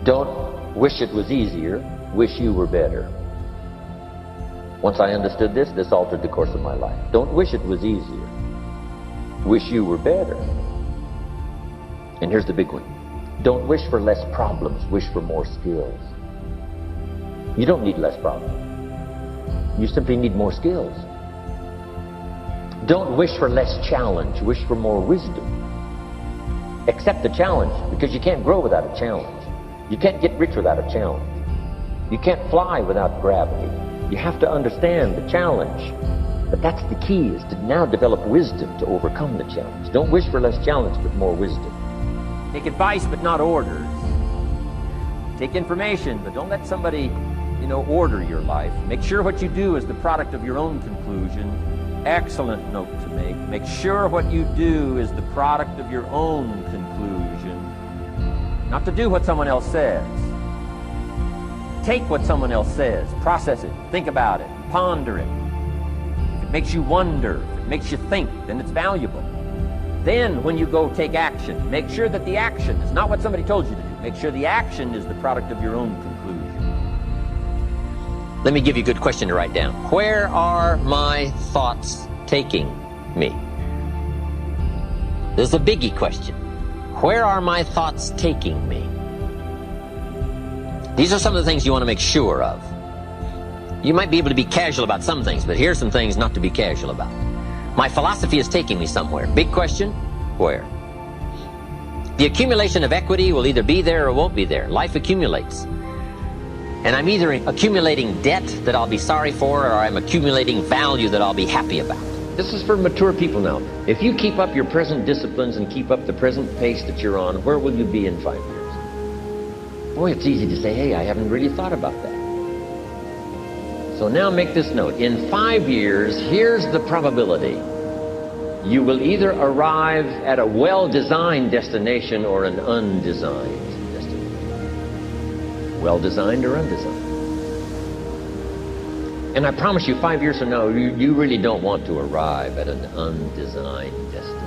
Don't wish it was easier, wish you were better. Once I understood this, this altered the course of my life. Don't wish it was easier, wish you were better. And here's the big one. Don't wish for less problems, wish for more skills. You don't need less problems. You simply need more skills. Don't wish for less challenge, wish for more wisdom. Accept the challenge, because you can't grow without a challenge. You can't get rich without a challenge. You can't fly without gravity. You have to understand the challenge. But that's the key, is to now develop wisdom to overcome the challenge. Don't wish for less challenge, but more wisdom. Take advice, but not orders. Take information, but don't let somebody, order your life. Make sure what you do is the product of your own conclusion. Excellent note to make. Make sure what you do is the product of your own conclusion. Not to do what someone else says. Take what someone else says, process it, think about it, ponder it. If it makes you wonder, if it makes you think, then it's valuable. Then, when you go take action, make sure that the action is not what somebody told you to do. Make sure the action is the product of your own conclusion. Let me give you a good question to write down. Where are my thoughts taking me? This is a biggie question. Where are my thoughts taking me? These are some of the things you want to make sure of. You might be able to be casual about some things, but here's some things not to be casual about. My philosophy is taking me somewhere. Big question, where? The accumulation of equity will either be there or won't be there. Life accumulates. And I'm either accumulating debt that I'll be sorry for, or I'm accumulating value that I'll be happy about. This is for mature people now. If you keep up your present disciplines and keep up the present pace that you're on, where will you be in 5 years? Boy, it's easy to say, hey, I haven't really thought about that. So now make this note. In 5 years, here's the probability. You will either arrive at a well-designed destination or an undesigned destination. Well-designed or undesigned. And I promise you, 5 years from now, you really don't want to arrive at an undesigned destination.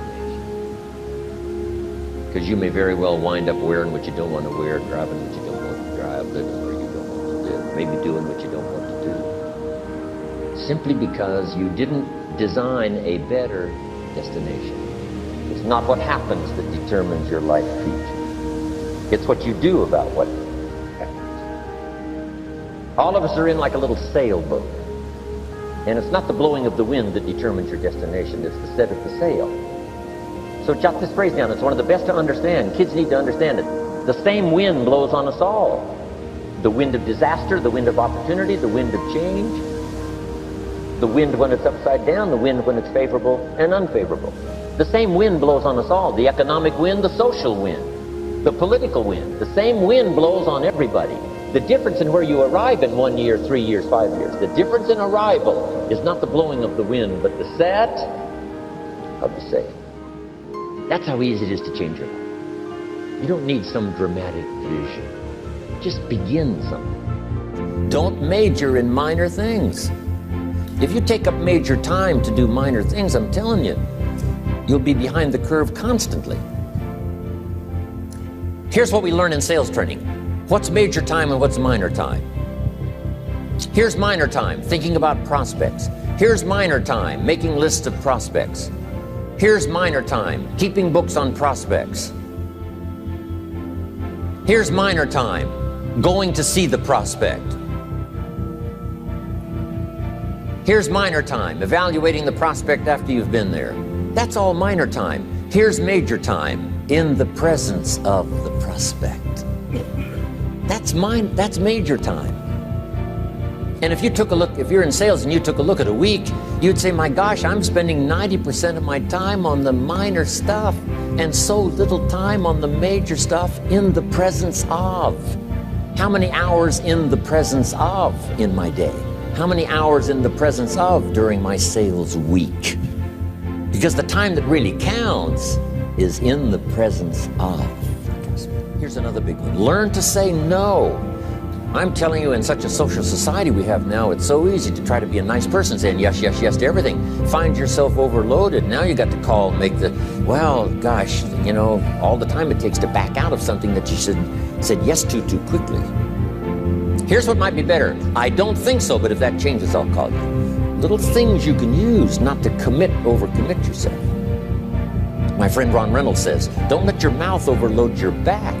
Because you may very well wind up wearing what you don't want to wear, driving what you don't want to drive, living where you don't want to live, maybe doing what you don't want to do. Simply because you didn't design a better destination. It's not what happens that determines your life future. It's what you do about what happens. All of us are in like a little sailboat. And it's not the blowing of the wind that determines your destination, it's the set of the sail. So jot this phrase down. It's one of the best to understand. Kids need to understand it. The same wind blows on us all. The wind of disaster, the wind of opportunity, the wind of change. The wind when it's upside down, the wind when it's favorable and unfavorable. The same wind blows on us all. The economic wind, the social wind, the political wind. The same wind blows on everybody. The difference in where you arrive in 1 year, 3 years, 5 years, the difference in arrival is not the blowing of the wind, but the set of the sail. That's how easy it is to change your life. You don't need some dramatic vision. Just begin something. Don't major in minor things. If you take up major time to do minor things, I'm telling you, you'll be behind the curve constantly. Here's what we learn in sales training. What's major time and what's minor time? Here's minor time, thinking about prospects. Here's minor time, making lists of prospects. Here's minor time, keeping books on prospects. Here's minor time, going to see the prospect. Here's minor time, evaluating the prospect after you've been there. That's all minor time. Here's major time, in the presence of the prospect. That's major time. And if you took a look, if you're in sales and you took a look at a week, you'd say, my gosh, I'm spending 90% of my time on the minor stuff and so little time on the major stuff in the presence of. How many hours in the presence of in my day? How many hours in the presence of during my sales week? Because the time that really counts is in the presence of. Here's another big one. Learn to say no. I'm telling you, in such a social society we have now, it's so easy to try to be a nice person, saying yes, yes, yes to everything. Find yourself overloaded. Now you got to call, make the, well, gosh, you know, all the time it takes to back out of something that you said yes to too quickly. Here's what might be better. I don't think so, but if that changes, I'll call you. Little things you can use not to overcommit yourself. My friend Ron Reynolds says, don't let your mouth overload your back.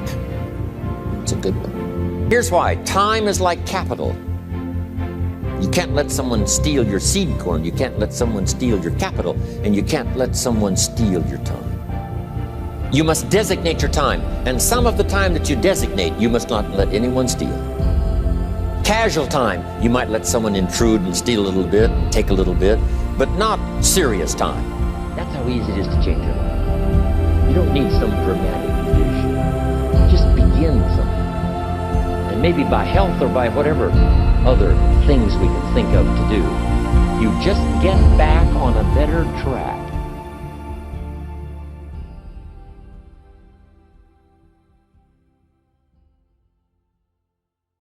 It's a good one. Here's why. Time is like capital. You can't let someone steal your seed corn. You can't let someone steal your capital. And you can't let someone steal your time. You must designate your time. And some of the time that you designate, you must not let anyone steal. Casual time, you might let someone intrude and steal a little bit, take a little bit, but not serious time. That's how easy it is to change your life. You don't need some dramatic vision. Just begin something. And maybe by health or by whatever other things we can think of to do, you just get back on a better track.